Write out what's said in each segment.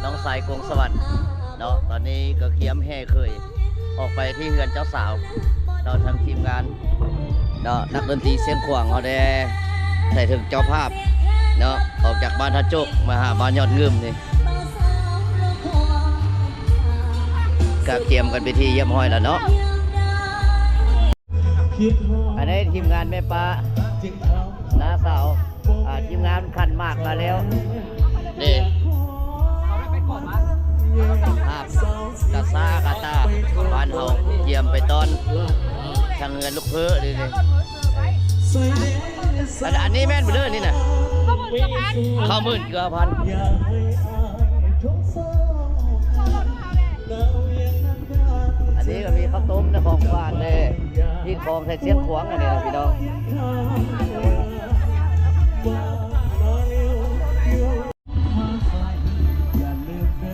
น้องสายกงสวรรค์เนาะตอนนี้ก็เขียมแห่เคยออกไปที่เฮือนเจ้าสาวเราทางทีมงานเนาะนักดนตรีเสียงขวางเขาได้ใส่ถึงเจ้าภาพเนาะออกจากบ้านท่าโจกมาหาบ้านยอดเงิมนี่ก็เตรียมกันไปที่เยี่ยมห้อยแล้วเนาะอันนี้ทีมงานแม่ป้าน้าสาวทีมงานขันมากมาแล้วนี่ภาพกระซ่ากระตาบ้านเฮาเยี่ยมไปตอนทางเงินลูกเพื่อดิอันนี้แม่นไปเลยนี่นะข้าวมื่นเกือบพันอันนี้ก็มีข้าวต้มนะของหวานเลยที่คลองใส่เสียงขวางอันนี้นะพี่น้อง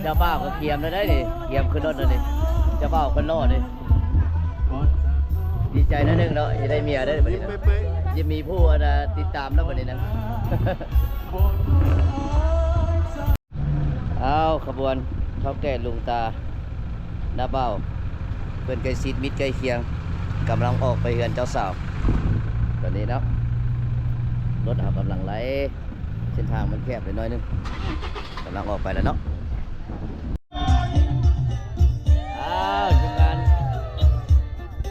เจ้าบ่าวก็เกียมเลยได้ดิเกียมขึ้นรถเลยดิเจ้าบ่าวขึ้นรถดิดีใจนะนึงเนาะจะได้เมียได้แบบนี้นะจะมีผู้ติดตามแล้วแบบนี้นะเอาขบวนเท่าแก่ลุงตาหน้าเบ้าเพื่อนใกล้ชิดมิตรใกล้เคียงกำลังออกไปเฮือนเจ้าสาวแบบนี้เนาะรถกำลังไหลเส้นทางมันแคบไปหน่อยนึงกำลังออกไปแล้วเนาะทีมงาน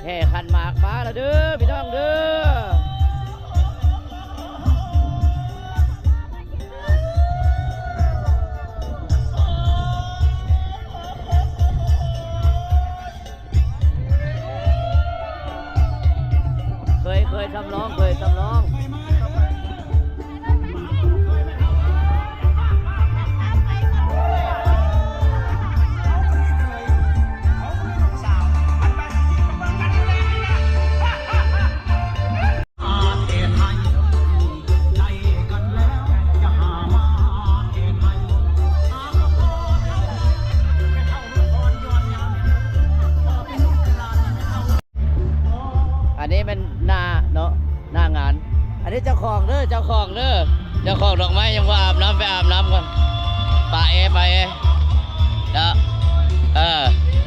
แห่ขันหมากมาแล้วเด้อพี่น้องเด้อเคยทำร้องอันนี้เป็นหน้าเนาะหน้างานอันนี้เจ้าของเด้อเจ้าของดอกไม้ยังว่าอาบน้ำไปอาบน้ำก่อนไปเนาะ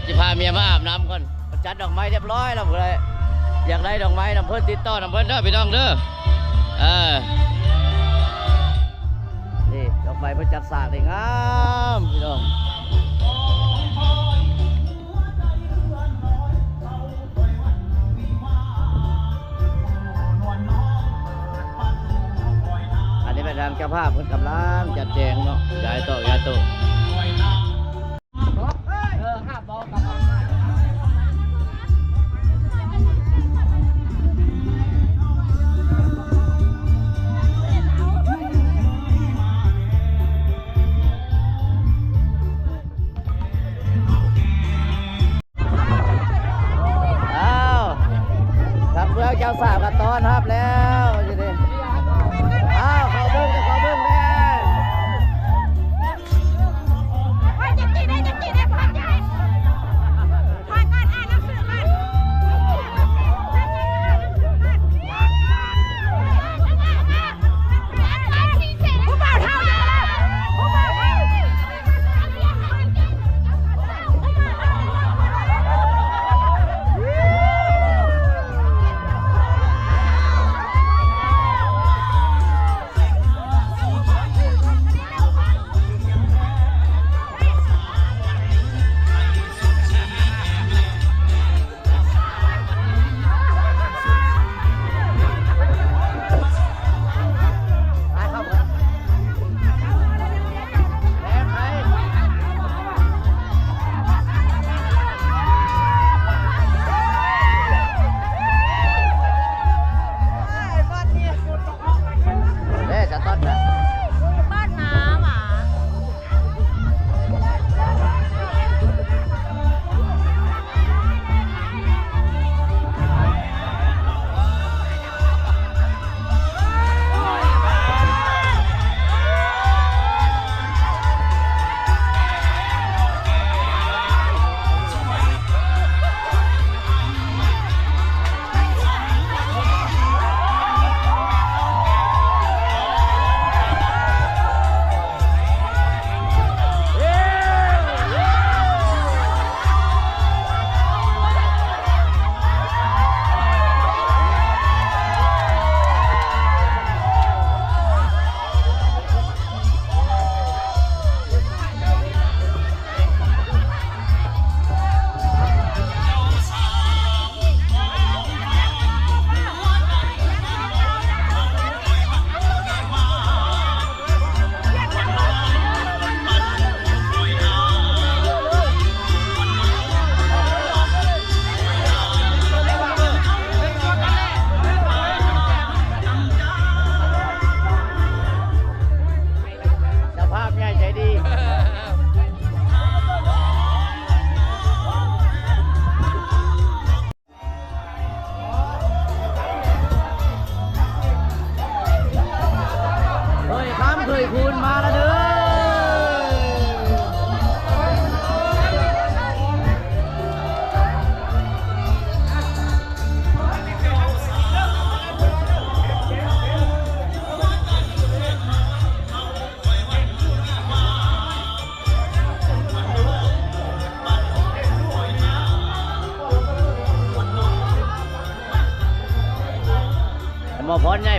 จะพาเมียมาอาบน้ำก่อนจัดดอกไม้เรียบร้อยแล้วหมดเลยอยากได้ดอกไม้น้ำเพิ่นติดต่อน้ำเพิ่นเด้อพี่น้องเด้อนี่ดอกไม้เพิ่นจัดสร้างได้งามพี่น้องทางเจ้าภาพเพิ่นกำลังจัดแจงเนาะย้ายโต๊ะทางเพื่อนเจ้าสาวกันต้อนรับแล้วสิเด้ขอเบิ้งแน่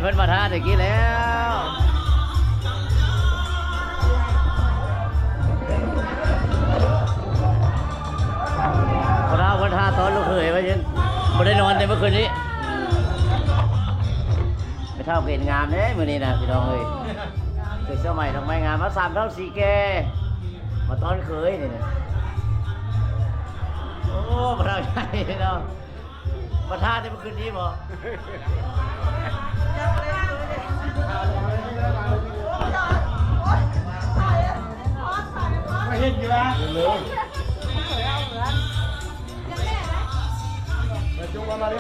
เพิ่นมาท่าตะกี้แล้วพระวันท่าตอนลูกเขยว่าฉันไม่ได้นอนแต่เมื่อคืนนี้ไปเท่าเกณฑ์งามเนี่ยมื้อนี้นะพี่น้องเอ้ยเคยเสื้อใหม่ดอกไม้งามมาสามเท่าสีแกมาตอนเคยนี่เนี่ยโอ้พระใหญ่เนาะมาท่าแต่เมื่อคืนนี้บ่ ไม่เห็นอยู่แล้วเลยเดี๋ยวจุ๊บมาดิ